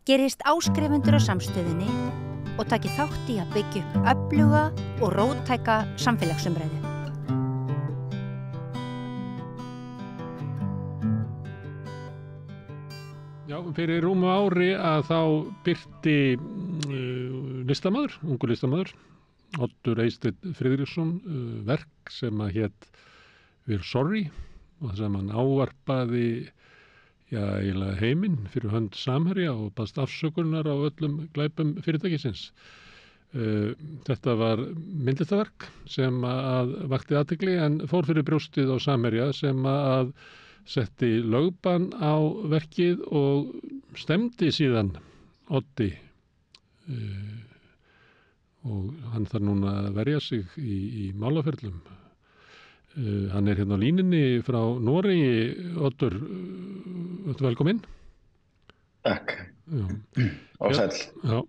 gerist áskrifendur á samstöðinni og taki þátt í að byggja upp öfluga og róttæka samfélagsumræðu. Já, fyrir rúmu ári að þá birti listamaður, ungur listamaður, Oddur Eysteinn Friðriksson, verk sem að hét We're Sorry og sem hann ávarpaði eiginlega heiminn fyrir hönd Samherja og baðst afsökunar á öllum glæpum fyrirtækisins. Þetta var myndlistaverk sem að vakti athygli en fór fyrir brjóstið á Samherja sem að setti lögbann á verkið og stemdi síðan Oddi og hann þarf núna að verja sig í málaferlum. Hann er hérna á línunni frá Noregi. Oddur, velkominn. Takk. Og sæll. Já,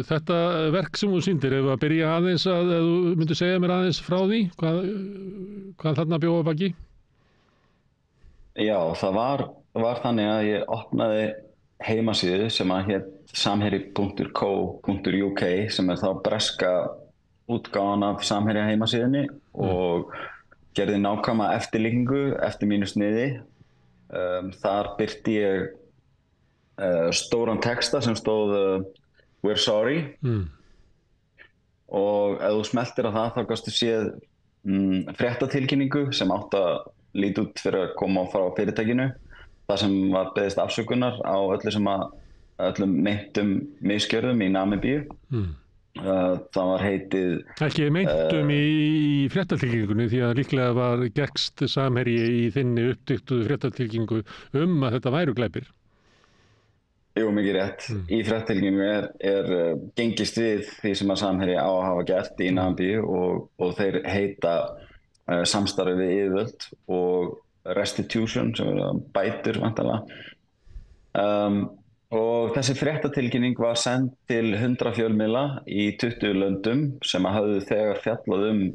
þetta verk sem þú sýndir, ef að byrja aðeins að þú myndir segja mér aðeins frá því, hvað þarna bjó að baki? Já, það var þannig að ég opnaði heimasíðu sem að hét samherji.co.uk sem er þá breska útgáfan af Samherja heimasíðunni og gerði nákvæma eftirlíkingu eftir mínu sniði. Þar birti ég stóran texta sem stóð We're Sorry og ef þú smeltir á það þá gastu séð fréttatilkynningu sem átt að líti út fyrir að koma frá fyrirtækinu. Það sem var beðist afsökunar á öllum meintum misgjörðum í Namibíu. Það var heitið... Ekki meintum í fréttatilkynningunni því að líklega var gekkst Samherji í þinni uppdiktuðu fréttatilkynningu að þetta væru glæpir. Jú, mikið rétt. Í fréttatilkynningu er gengist við því sem að Samherji á að hafa gert í Namibíu og þeir heita samstarfi við yfirvöld og restitution sem bætur væntanlega. Og þessi fréttatilkynning var send til 100 fjölmiðla í 20 löndum sem hafðu þegar fjallað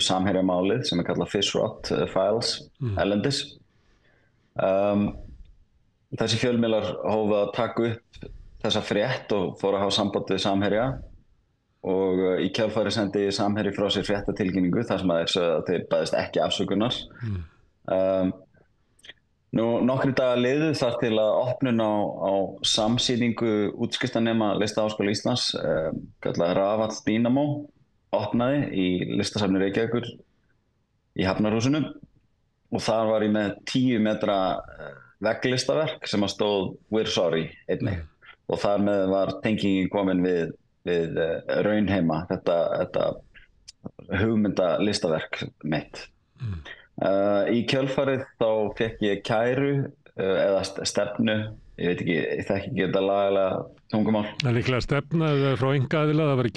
Samherjamálið sem kallað Fishrot Files erlendis. Þessi fjölmiðlar hófu að taka upp þessa frétt og fóru að hafa samband við Samherja og í kjölfari sendi Samherji frá sér fréttatilkynningu þar sem þeir baðist ekki afsökunar. Nokkrir dagar liðu þar til að opnun á samsýningu útskriftarnema Listaháskóla Íslands kallað Rafall Dynamo opnaði í Listasafni Reykjavíkur í Hafnarhúsinu og þar var ég með 10 metra vegglistaverk sem að stóð We're Sorry einnig og þar með var tengingin komin við raunheima, þetta hugmynda listaverk mitt. Í kjölfarið þá fekk ég kæru eða stefnu, ég veit ekki, ég þekki ekki þetta lagalega tungumál. Það er líklega stefna frá einkaaðila, það væri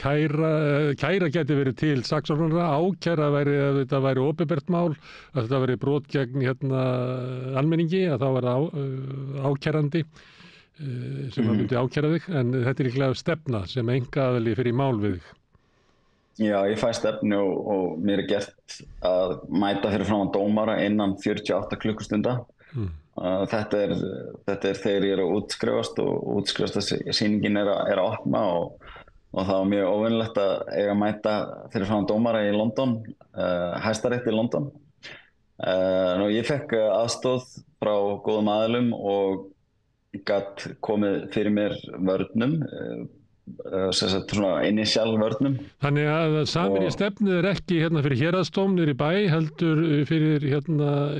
kæra geti verið til saksóknara, ákæra væri að þetta væri opinbert mál, að þetta væri brot gegn almenningi, að þá var ákærandi sem að myndi ákæra þig, en þetta er líklega stefna sem einkaaðili fyrir mál við þig. Já, ég fæ stefnu og mér er gert að mæta fyrir framan dómara innan 48 klukkustunda. Þetta er þegar ég er að útskrifast og útskrifastasýningin er að opna og það var mjög óvenjulegt að eiga að mæta fyrir framan dómara í London, Hæstarétti í London. Ég fekk aðstoð frá góðum aðilum og gat komið fyrir mér vörnum, svona initial vörnum. Þannig að Samherji stefnið er ekki fyrir héraðsdóm niðri í bæ, heldur fyrir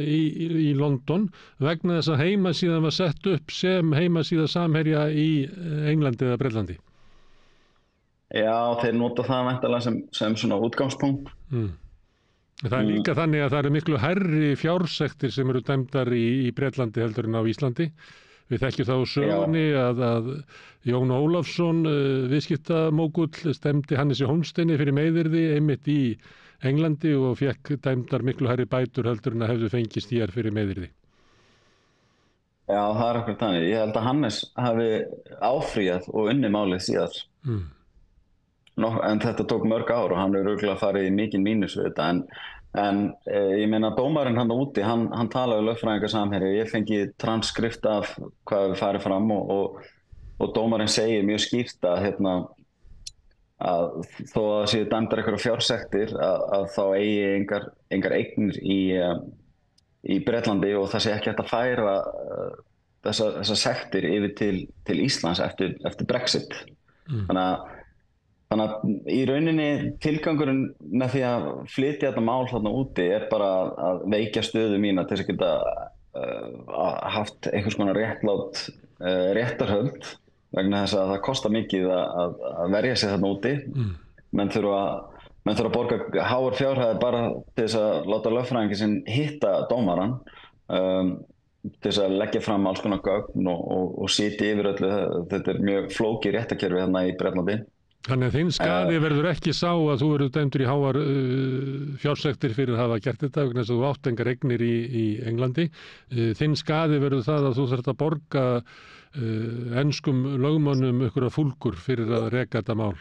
í London vegna þess að heimasíðan var sett upp sem heimasíða Samherja í Englandi eða Bretlandi. Já, þeir nota það væntanlega sem svona útgangspunkt. Það er líka þannig að það eru miklu hærri fjársektir sem eru dæmdar í Bretlandi heldur en á Íslandi. Við þekkjum þá sögunni að Jón Ólafsson, viðskiptamógull, stemdi Hannesi Hólmsteini fyrir meiðyrði einmitt í Englandi og fekk dæmdar miklu hærri bætur heldur en að hefðu fengist hér fyrir meiðyrði. Já, það er akkurat þannig. Ég held að Hannes hafi áfrýjað og unnið málið síðar. En þetta tók mörg ár og hann er örugglega farið í mikinn mínus við þetta. En ég meina dómarinn hann úti, hann talaði lögfræðingar Samherja. Ég fengi transkript af hvað við farið fram og og dómarinn segir mjög skýrt að að þó að það séu dæmdar einhverjar fjársektir að þá eigi engar eignir í Bretlandi og það sé ekki hægt að færa þessar sektir yfir til Íslands eftir Brexit. Þannig að í rauninni tilgangurinn með því að flytja þetta mál þarna úti bara að veikja stöðu mína til þess að geta haft einhvers konar réttarhöld vegna þess að það kostar mikið að verja sig þarna úti. Menn þurfa að borga háar fjárhæðir bara til þess að láta lögfræðinginn sinn hitta dómarann, til þess að leggja fram alls konar gögn og sitja yfir öllu. Þetta mjög flókið réttarkerfi þarna í Bretlandi. Þannig að þinn skaði verður ekki sá að þú verður dæmdur í háar fjársektir fyrir að hafa gert þetta vegna þess að þú átt engar eignir í Englandi. Þinn skaði verður það að þú þarft að borga enskum lögmönnum einhverja fúlgur fyrir að reka þetta mál.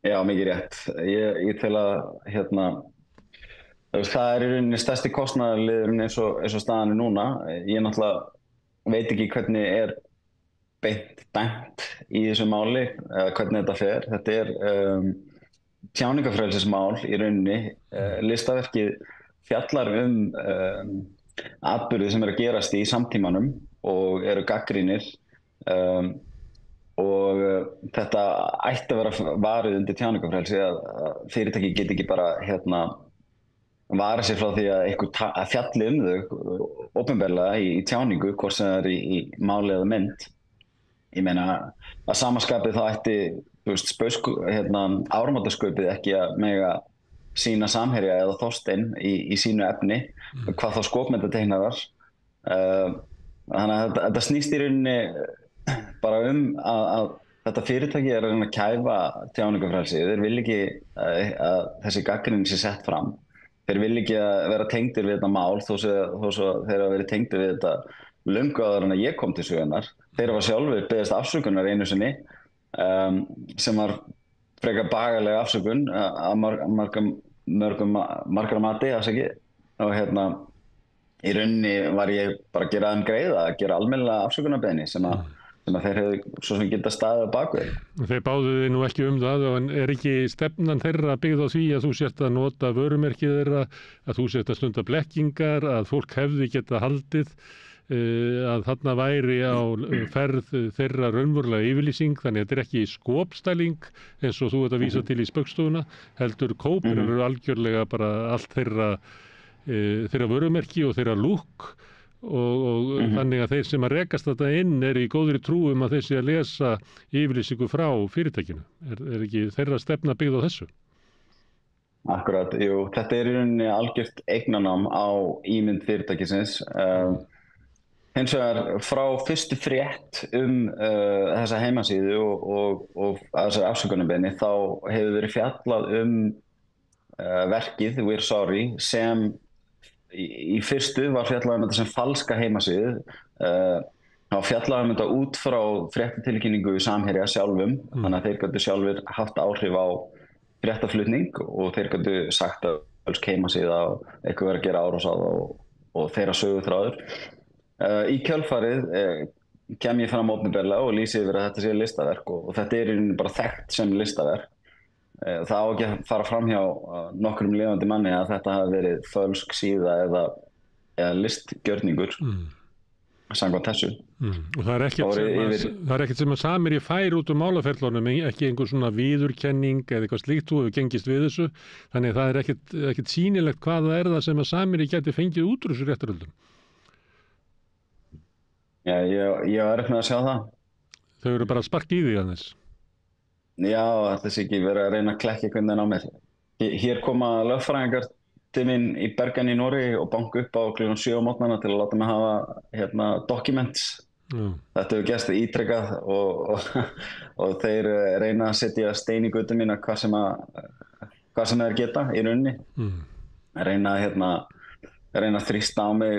Já, mikið rétt. Ég tel að það í rauninni stærsti kostnaðarliðurinn eins og staðan núna. Ég náttúrulega veit ekki hvernig beint dæmt í þessu máli, hvernig þetta fer. Þetta tjáningafrelsismál í rauninni. Listaverkið fjallar atburði sem að gerast í samtímanum og eru gagnrýnir og þetta ætti að vera varið undir tjáningafrelsi að fyrirtæki geti ekki bara varið sér frá því að fjalli þau opinberlega í tjáningu, hvort sem það í máli eða mynd. Ég meina að samaskapið þá ætti áramótaskaupið ekki að mega sína Samherja eða Þorstein í sínu efni, hvað þá skopmyndateiknarar. Þannig að þetta snýst í rauninni bara að þetta fyrirtæki að reyna að kæfa tjáningafrelsi. Þeir vilja ekki að þessi gagnrýni sé sett fram. Þeir vilja ekki að vera tengdir við þetta mál þó svo þeir hafa verið tengdir við þetta löngu áður en að ég kom til sögunnar. Þeir hafa sjálfur beðist afsökunar einu sinni sem var frekar bagaleg afsökun að margra mati og í rauninni var ég bara að gera þeim greiða, að gera almennilega afsökunarbeiðni sem að þeir hefðu svo sem geta staðið á bakvið. Þeir báðu þig nú ekki það, en ekki stefnan þeirra byggð á því að þú sért að nota vörumerkið þeirra, að þú sért að stunda blekkingar, að fólk hefði geta haldið, að þarna væri á ferð þeirra raunverulega yfirlýsing, þannig að þetta ekki skopstæling eins og þú ert að vísa til í Spaugstofuna, heldur kópir eru algjörlega bara allt þeirra vörumerki og þeirra lúk og þannig að þeir sem að rekast þetta inn í góðri trú að þeir sé að lesa yfirlýsingu frá fyrirtækinu. Er ekki þeirra stefna byggð á þessu? Akkurat, jú. Þetta í rauninni algjört eignarnám á ímynd fyrirtækisins. Hins vegar frá fyrstu frétt þessa heimasíðu og þessar afsökunarbeiðni þá hefur verið fjallað verkið We're Sorry sem í fyrstu var fjallað þetta sem falska heimasíðu. Þá fjallað þetta út frá fréttatilkynningu Samherja sjálfum, þannig að þeir gætu sjálfur haft áhrif á fréttaflutning og þeir gætu sagt að fölsk heimasíða eitthvað verið að gera árás á það og þeirra söguþráður. Í kjölfarið kem ég fram opinberlega og lýsi yfir að þetta sé listaverk og þetta í rauninni bara þekkt sem listaverk. Það á ekki að fara fram hjá nokkrum lifandi manni að þetta hafi verið fölsk síða eða listgjörningur samkvæmt þessu. Og það er ekkert sem að Samherji fær út úr málaferlunum, ekki einhver svona viðurkenning eða eitthvað slíkt, þú hefur gengist við þessu, þannig að það er ekkert sýnilegt hvað það það sem að Samherji geti fengið út úr þessu réttarhöldum. Já, ég var með að sjá það. Þau eru bara að sparka í því aðeins. Já, þetta sé ekki verið að reyna að klekja hvernig á mér. Hér koma lögfræðingar til mín í Bergen í Noregi og banka upp á klukkan 7 á morgnana til að láta mig hafa documents. Þetta hefur gerst ítrekað og þeir reyna að setja stein í götu mína hvað sem þeir geta í rauninni. Reyna að þrýsta á mig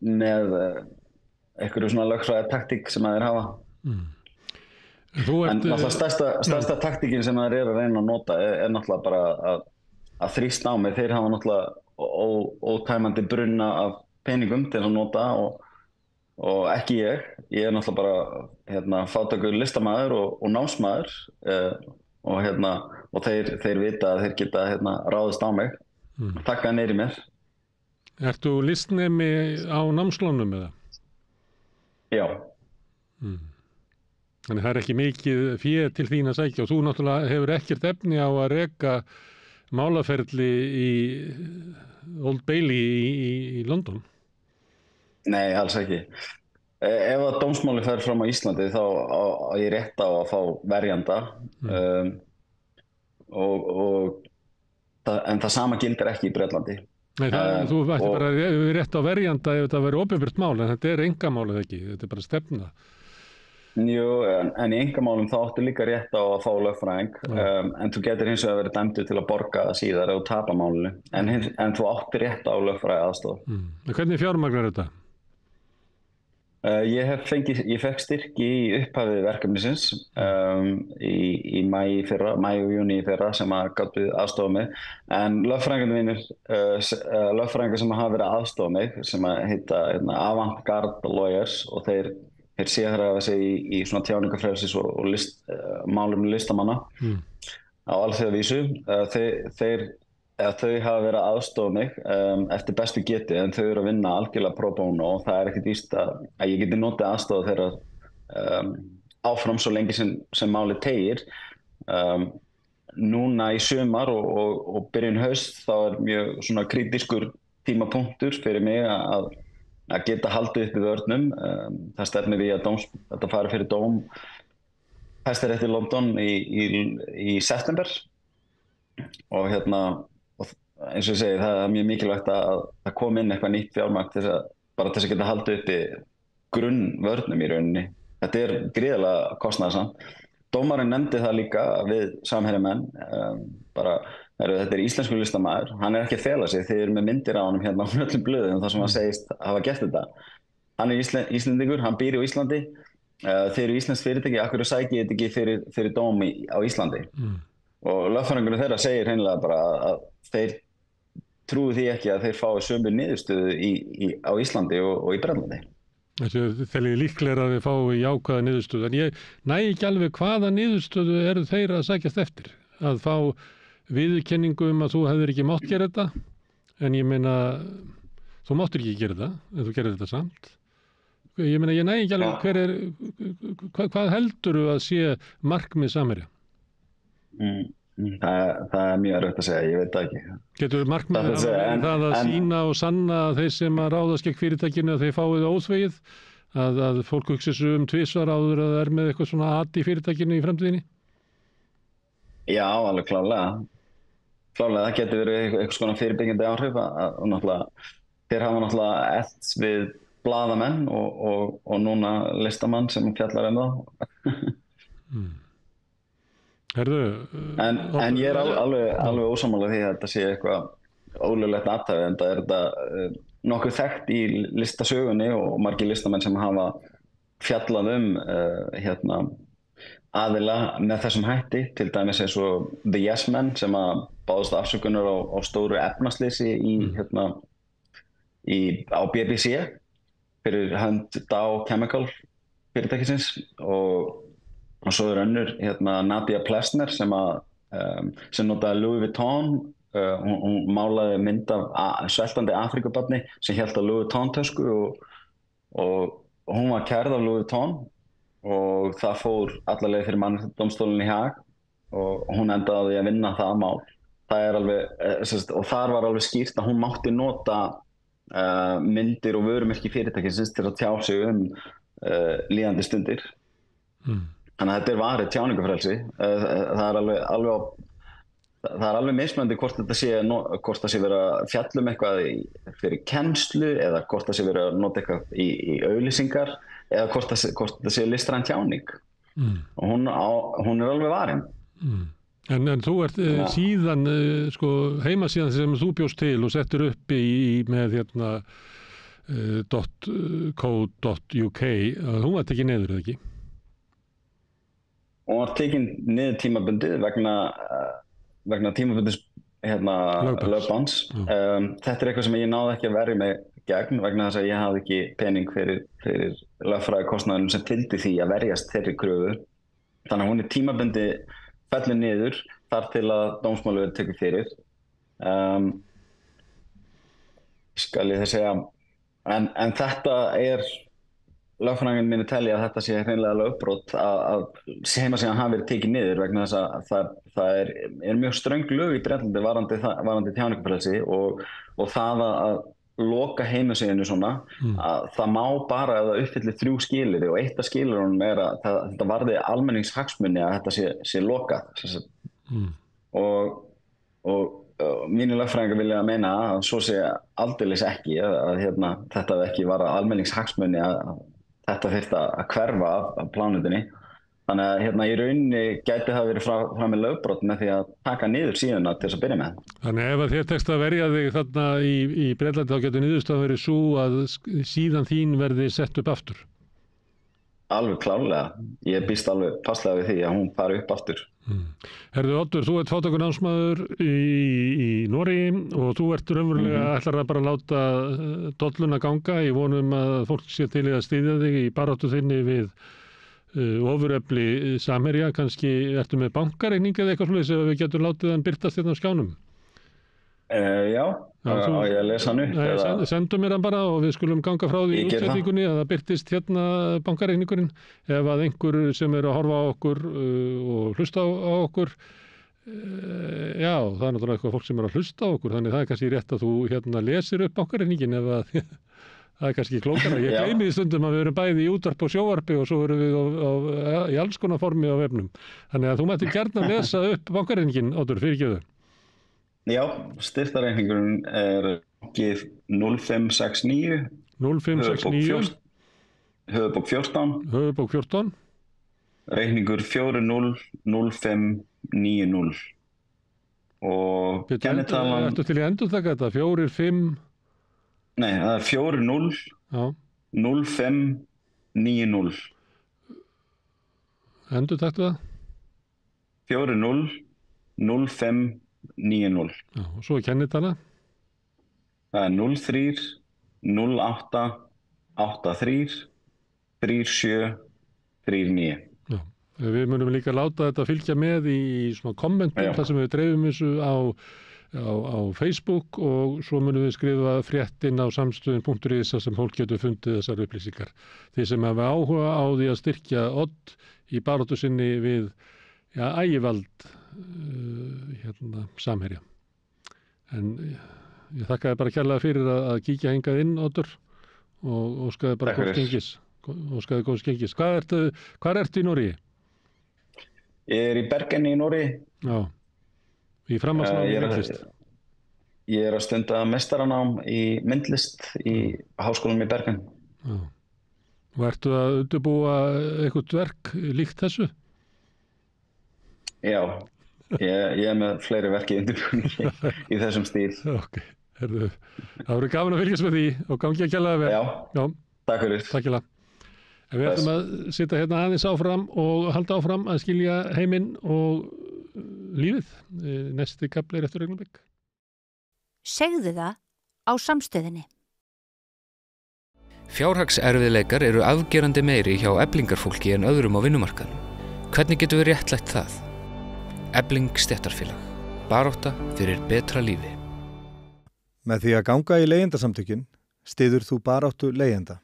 með einhverju svona lögfræðitaktík sem þeir hafa. En stærsta taktíkin sem þeir eru að reyna að nota náttúrulega bara að þrýsta á mig. Þeir hafa náttúrulega ótæmandi brunna af peningum til að nota og ekki ég náttúrulega bara fátækur listamaður og námsmaður og þeir vita að þeir geta ráðist á mig, taka neyri mér. Ertu listnemi á námslánum eða? Já. Þannig það ekki mikið fé til þín að sækja og þú náttúrulega hefur ekkert efni á að reka málaferli í Old Bailey í London. Nei, alls ekki. Ef að dómsmáli fer fram á Íslandi þá á ég rétt á að fá verjanda en það sama gildir ekki í Bretlandi. Nei, þú ætti bara rétt á verjanda ef þetta verið opinbert mál, en þetta einkamál eða ekki, þetta bara stefna. Jú, en í einkamálum þá áttu líka rétt á að fá lögfræðing, en þú getur hins vegar verið dæmdur til að borga síðar ef þú tapar málinu, en þú áttu rétt á lögfræði aðstoð. Hvernig fjármagnar þetta? Ég fekk styrki í upphafi verkefnisins í maí og júní í fyrra sem að gátu aðstofa mig, en lögfræðingar sem hafa verið að aðstofa mig sem að heita Avantgarde Lawyers og þeir sérhæfa sig í svona tjáningafrelsis og málum listamanna á alþjóðavísu. Þau hafa verið að aðstofa mig eftir bestu geti, en þau eru að vinna algjörlega pro bono og það ekkert víst að ég geti notið aðstofa þeirra áfram svo lengi sem máli tegir. Núna í sumar og byrjun haust þá mjög svona kritískur tímapunktur fyrir mig að geta haldið upp í vörnum. Það stefnir í að þetta fari fyrir dóm Hæstarétti í London í september og eins og ég segi, það mjög mikilvægt að það kom inn eitthvað nýtt fjármagn til þess að geta haldið uppi grunnvörnum í rauninni. Þetta gríðarlega kostnaðarsamt. Dómarinn nefndi það líka við samherjamenn, þetta íslenskur listamaður, hann ekki að fela sig, þið eru með myndir á honum á öllum blöðum þar sem hann segist hafa gert þetta. Hann Íslendingur, hann býr á Íslandi, þeir eru íslenskt fyrirtæki, af hverju sækið þetta ekki fyrir dómi á Íslandi? Og lögfræðingurinn þeirra segir hreinlega bara að þeir trúi því ekki að þeir fái sömu niðurstöðu á Íslandi og í Bretlandi. Þessu þeir líklega að þeir fái jákvæða niðurstöðu, en ég næ ekki alveg hvaða niðurstöðu eru þeir að sækjast eftir? Að fá viðurkenningu að þú hefðir ekki mátt gera þetta, en ég meina, þú máttir ekki gera þetta, en þú gerir þetta samt. Ég meina, ég næ ekki alveg hvað heldurðu að sé markmið Samherja? Það mjög erfitt að segja, ég veit það ekki. Getur markmið það að sýna og sanna að þeir sem að ráðast gegn fyrirtækinu að þeir fáið óþvegið, að fólk hugsi sig tvisvar áður að það með eitthvað svona í fyrirtækinu í fremtíðinni? Já, alveg klárlega. Það getur verið eitthvað svona fyrirbyggjandi áhrif og náttúrulega, þeir hafa náttúrulega elst við blaðamenn og núna listamann sem fjallar það. En ég alveg ósammála því að þetta sé eitthvað ólöglegt athæfi, en það þetta nokkuð þekkt í listasögunni og margir listamenn sem hafa fjallað aðila með þessum hætti, til dæmis eins og The Yes Men sem að báðust afsökunar á stóru efnasleysi á BBC fyrir hönd Dow Chemical fyrirtækisins og svo önnur Nadia Plessner sem notaði Louis Vuitton, hún málaði mynd af sveltandi Afríkubarni sem hélt á Louis Vuitton tösku og hún var kærð af Louis Vuitton og það fór alla leið fyrir Mannréttindadómstólinn í Haag og hún endaði að vinna það mál. Og þar var alveg skýrt að hún mátti nota myndir og vörumerki fyrirtækisins til að tjá sig líðandi stundir. Þannig að þetta varið tjáningafrelsi. Það er alveg mismunandi hvort það sé verið að fjalla eitthvað fyrir kennslu eða hvort það sé verið að nota eitthvað í auglýsingar eða hvort það sé listræn tjáning. Og hún alveg varin. En þú ert síðan, heimasíðan sem þú bjóst til og settur upp með .co.uk, hún var tekið niður, eða ekki? Hún var tekin niður tímabundið vegna tímabundis lögbanns. Þetta eitthvað sem ég náði ekki að verja mig gegn vegna þess að ég hafði ekki pening fyrir lögfræðikostnaðinum sem fylgdi því að verjast þeirri kröfu. Þannig að hún tímabundi fellur niður þar til að dómsmálið verður tekið fyrir. Skal ég það segja, en þetta lögfræðingarnir mínir telja að þetta sé hreinlega lögbrot að heimasíðan hafi verið tekið niður vegna þess að það er mjög ströng lög í Bretlandi varðandi tjáningarfrelsi og það að loka heimasíðunni svona að það má bara að það uppfyllir 3 skilyrði og eitt af skilyrðunum að þetta varði almenningshagsmuni að þetta sé lokað. Og mínir lögfræðingar vilja meina að svo sé aldeilis ekki að þetta hafi ekki varða almenningshagsmuni að þetta þyrfti að hverfa af plánutinni. Þannig að í rauninni gæti það verið fram með lögbrot með því að taka niður síðuna til þess að byrja með. Þannig ef þér tekst að verja þig þarna í Bretlandi þá getur niðurstaðan verið svo að síðan þín verði sett upp aftur? Alveg klárlega. Ég býst alveg passlega við því að hún fari upp aftur. Herðu Oddur, þú ert fátækurnámsmaður í Noregi og þú ert raunverulega ætlar að bara láta dolluna ganga í vonum að fólk sé til í að styðja þig í baráttu þinni við ofurefli Samherja. Kannski ertu með bankareikning eða eitthvað svoleiðis ef við getum látið hann birtast hérna á skjánum? Já, ég að lesa hann upp. Sendu mér hann bara og við skulum ganga frá því í útsetningunni að það birtist hérna bankareikningurinn. Ef að einhver sem er að horfa á okkur og hlusta á okkur, já, það er náttúrulega eitthvað fólk sem er að hlusta á okkur, þannig það er kannski rétt að þú hérna lesir upp bankareikningin ef að það er kannski klókara. Ég gleymi því stundum að við erum bæði í útvarp og sjóvarpi og svo erum við í alls konar formi á vefnum. Þannig að þú mættir gjarnan lesa upp bankareikningin, Oddur, fyrirgefðu. Já, styrktarreikningurinn er 0569 höfuðbók 14 reikningur 400590 og kennitalan. Ertu til í að endurtaka þetta? 45? Nei, það er 400590. Endurtaktu það? 400590. Já, og svo kennitala? Það er 03 08 83 37 39. Já, við munum líka láta þetta fylgja með í svona kommentum þar sem við dreifum þessu á Facebook og svo munum við skrifa frétt inn á samstöðin.is sem fólk getur fundið þessar upplýsingar. Þeir sem hafa áhuga á því að styrkja Odd í baráttu sinni við ægivald Samherja. En ég þakkaði bara kærlega fyrir að kíkja hingað inn, Oddur, og óskaði bara góðs gengis. Hvar ertu í Noregi? Ég er í Bergen í Noregi. Já, í framhaldsnámi í myndlist. Ég er að stunda meistaranám í myndlist í háskólanum í Bergen. Já. Og ertu að undirbúa eitthvað verk líkt þessu? Já, ég er með fleiri verki undirbúningi í þessum stíl. Ok, það voru gaman að fylgjast með því og gangi að kærlega vel. Já, takk fyrir. Takk kærlega. Við ætlum að sitja hérna aðeins áfram og halda áfram að skilja heiminn og lífið. Næsti kafli er eftir augnablik. Segðu það á samstöðinni. Fjárhagserfiðleikar eru afgerandi meiri hjá eflingarfólki en öðrum á vinnumarkaðnum. Hvernig getum við réttlætt það? Efling stéttarfélag. Barátta fyrir betra lífi. Með því að ganga í leigjendasamtökin styður þú baráttu leigjenda.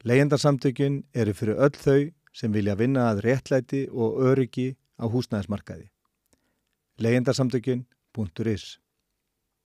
Leigjendasamtökin eru fyrir öll þau sem vilja vinna að réttlæti og öryggi á húsnæðismarkaði. Leigjendasamtökin.is